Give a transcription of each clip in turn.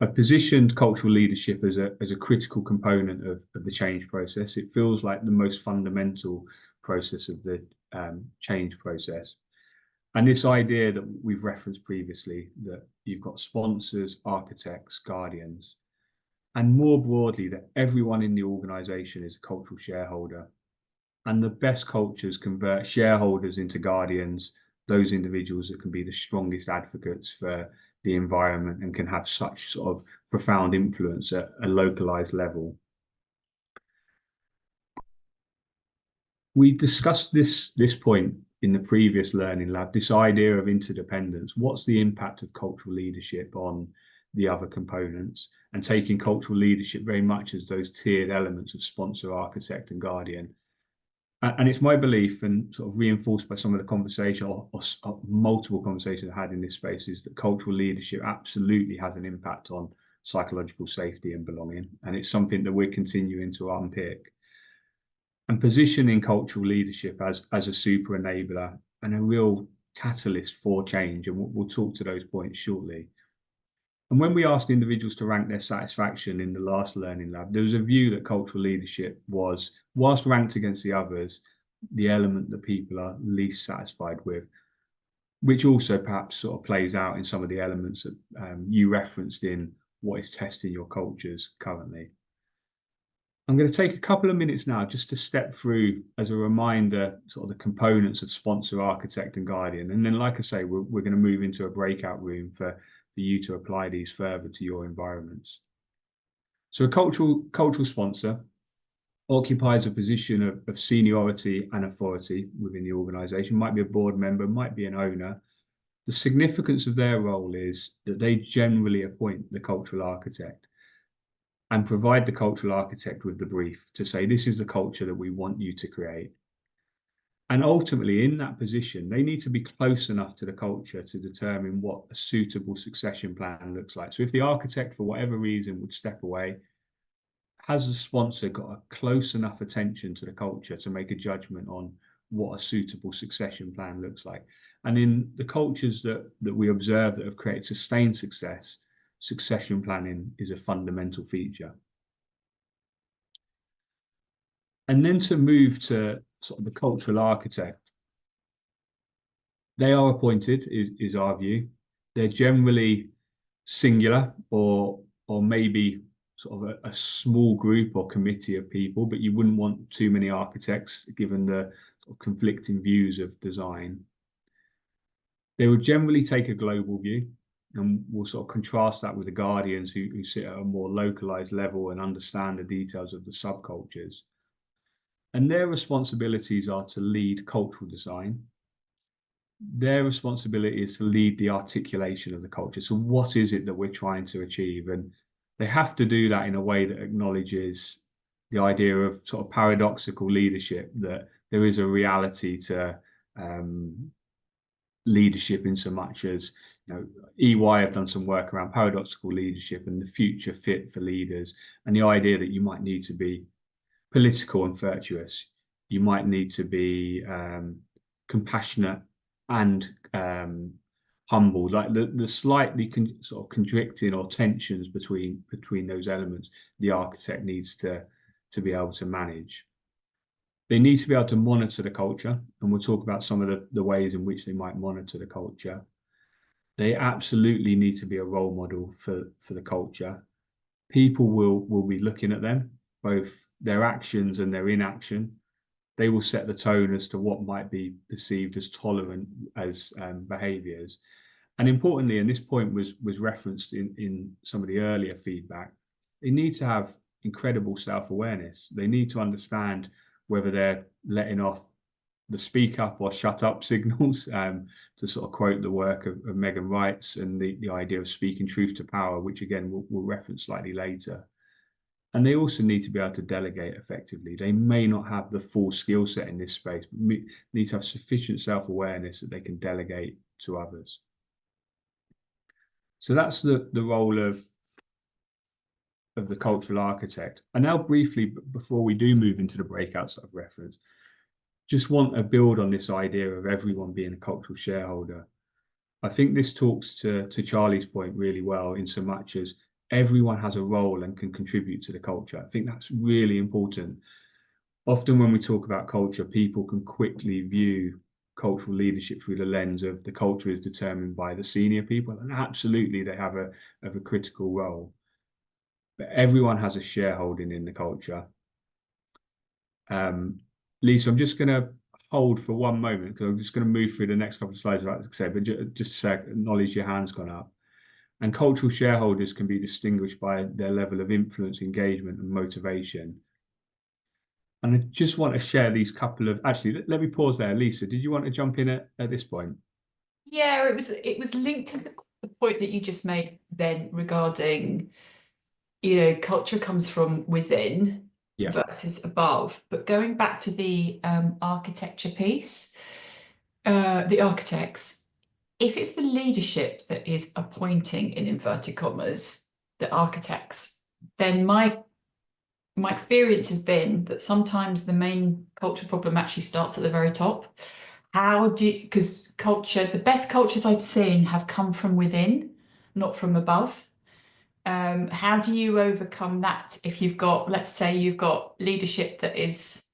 I've positioned cultural leadership as a critical component of the change process. It feels like the most fundamental process of the change process. And this idea that we've referenced previously, that you've got sponsors, architects, guardians, and more broadly, that everyone in the organization is a cultural shareholder. And the best cultures convert shareholders into guardians, those individuals that can be the strongest advocates for the environment and can have such sort of profound influence at a localized level. We discussed this point in the previous learning lab, this idea of interdependence. What's the impact of cultural leadership on the other components, and taking cultural leadership very much as those tiered elements of sponsor, architect, and guardian. And it's my belief, and sort of reinforced by some of the conversation or multiple conversations I had in this space, is that cultural leadership absolutely has an impact on psychological safety and belonging. And it's something that we're continuing to unpick. And positioning cultural leadership as a super enabler and a real catalyst for change. And we'll talk to those points shortly. And when we asked individuals to rank their satisfaction in the last learning lab, there was a view that cultural leadership was, whilst ranked against the others, the element that people are least satisfied with, which also perhaps sort of plays out in some of the elements that you referenced in what is testing your cultures currently. I'm going to take a couple of minutes now just to step through, as a reminder, sort of the components of sponsor, architect, and guardian. And then, like I say, we're going to move into a breakout room for you to apply these further to your environments. So a cultural sponsor occupies a position of seniority and authority within the organization. Might be a board member, might be an owner. The significance of their role is that they generally appoint the cultural architect and provide the cultural architect with the brief to say, this is the culture that we want you to create. And ultimately, in that position, they need to be close enough to the culture to determine what a suitable succession plan looks like. So if the architect, for whatever reason, would step away, has the sponsor got a close enough attention to the culture to make a judgment on what a suitable succession plan looks like? And in the cultures that we observe that have created sustained success, succession planning is a fundamental feature. And then to move to sort of the cultural architect, they are appointed, is our view. They're generally singular or maybe sort of a small group or committee of people, but you wouldn't want too many architects given the sort of conflicting views of design. They would generally take a global view, and we'll sort of contrast that with the guardians who sit at a more localized level and understand the details of the subcultures. And their responsibilities are to lead cultural design. Their responsibility is to lead the articulation of the culture. So what is it that we're trying to achieve? And they have to do that in a way that acknowledges the idea of sort of paradoxical leadership, that there is a reality to leadership in so much as, EY have done some work around paradoxical leadership and the future fit for leaders, and the idea that you might need to be political and virtuous. You might need to be compassionate and humble. Like the slightly sort of contradicting or tensions between those elements, the architect needs to be able to manage. They need to be able to monitor the culture, and we'll talk about some of the ways in which they might monitor the culture. They absolutely need to be a role model for the culture. People will be looking at them, both their actions and their inaction. They will set the tone as to what might be perceived as tolerant as behaviours. And importantly, and this point was referenced in some of the earlier feedback, they need to have incredible self-awareness. They need to understand whether they're letting off the speak up or shut up signals, to sort of quote the work of Megan Wrights and the idea of speaking truth to power, which again we'll reference slightly later. And they also need to be able to delegate effectively. They may not have the full skill set in this space, but need to have sufficient self-awareness that they can delegate to others. So that's the role of the cultural architect. And now briefly, before we do move into the breakouts that I've referenced, just want to build on this idea of everyone being a cultural shareholder. I think this talks to Charlie's point really well, in so much as everyone has a role and can contribute to the culture. I think that's really important. Often when we talk about culture, people can quickly view cultural leadership through the lens of the culture is determined by the senior people, and absolutely they have a critical role. But everyone has a shareholding in the culture. Lisa, I'm just going to hold for one moment because I'm just going to move through the next couple of slides, like I said, but just a sec, acknowledge your hand's gone up. And cultural shareholders can be distinguished by their level of influence, engagement, and motivation. And I just want to share these couple of, actually, let me pause there. Lisa, did you want to jump in at this point? Yeah, it was linked to the point that you just made then regarding, culture comes from within versus above. But going back to the architecture piece, the architects, if it's the leadership that is appointing, in inverted commas, the architects, then my experience has been that sometimes the main culture problem actually starts at the very top. Because culture, the best cultures I've seen have come from within, not from above. How do you overcome that if you've got, let's say you've got leadership that is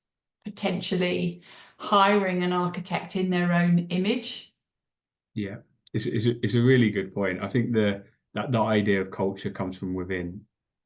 potentially hiring an architect in their own image? Yeah, it's a really good point. I think that idea of culture comes from within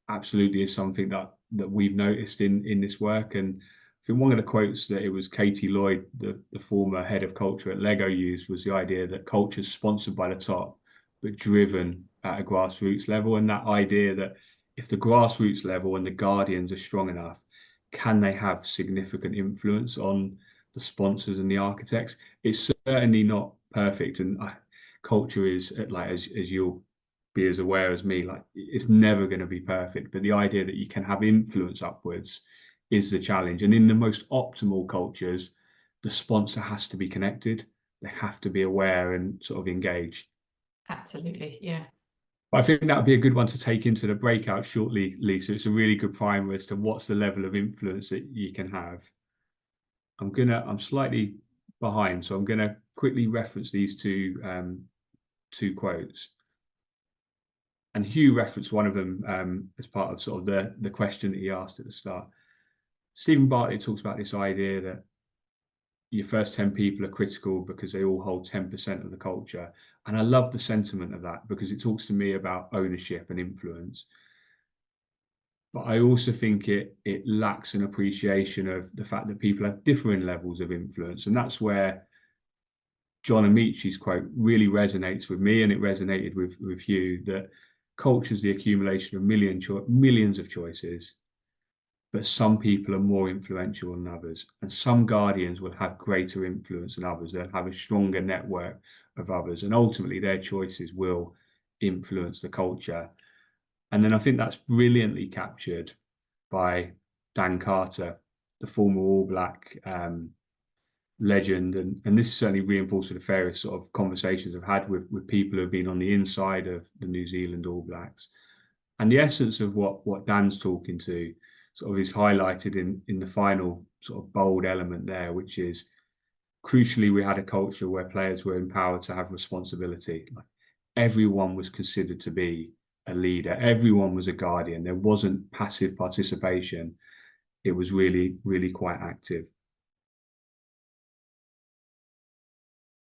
absolutely is something that we've noticed in this work. And I think one of the quotes that it was Katie Lloyd, the former head of culture at Lego, used was the idea that culture is sponsored by the top, but driven at a grassroots level. And that idea that if the grassroots level and the guardians are strong enough, can they have significant influence on the sponsors and the architects? It's certainly not perfect, and culture is like as you'll be as aware as me, like it's never going to be perfect. But the idea that you can have influence upwards is the challenge. And in the most optimal cultures, the sponsor has to be connected. They have to be aware and sort of engaged. Absolutely, yeah. I think that would be a good one to take into the breakout shortly, Lisa. It's a really good primer as to what's the level of influence that you can have. I'm slightly behind, so I'm gonna quickly reference these two quotes. And Hugh referenced one of them as part of sort of the question that he asked at the start. Stephen Bartlett talks about this idea that your first 10 people are critical because they all hold 10% of the culture. And I love the sentiment of that because it talks to me about ownership and influence. But I also think it lacks an appreciation of the fact that people have differing levels of influence. And that's where John Amiche's quote really resonates with me, and it resonated with you, that culture is the accumulation of millions of choices, but some people are more influential than others, and some guardians will have greater influence than others. They'll have a stronger network of others, and ultimately their choices will influence the culture. And then I think that's brilliantly captured by Dan Carter, the former All Black legend. And this is certainly reinforced with the various sort of conversations I've had with people who have been on the inside of the New Zealand All Blacks. And the essence of what Dan's talking to sort of is highlighted in the final sort of bold element there, which is crucially, we had a culture where players were empowered to have responsibility. Like, everyone was considered to be a leader. Everyone was a guardian. There wasn't passive participation. It was really, really quite active.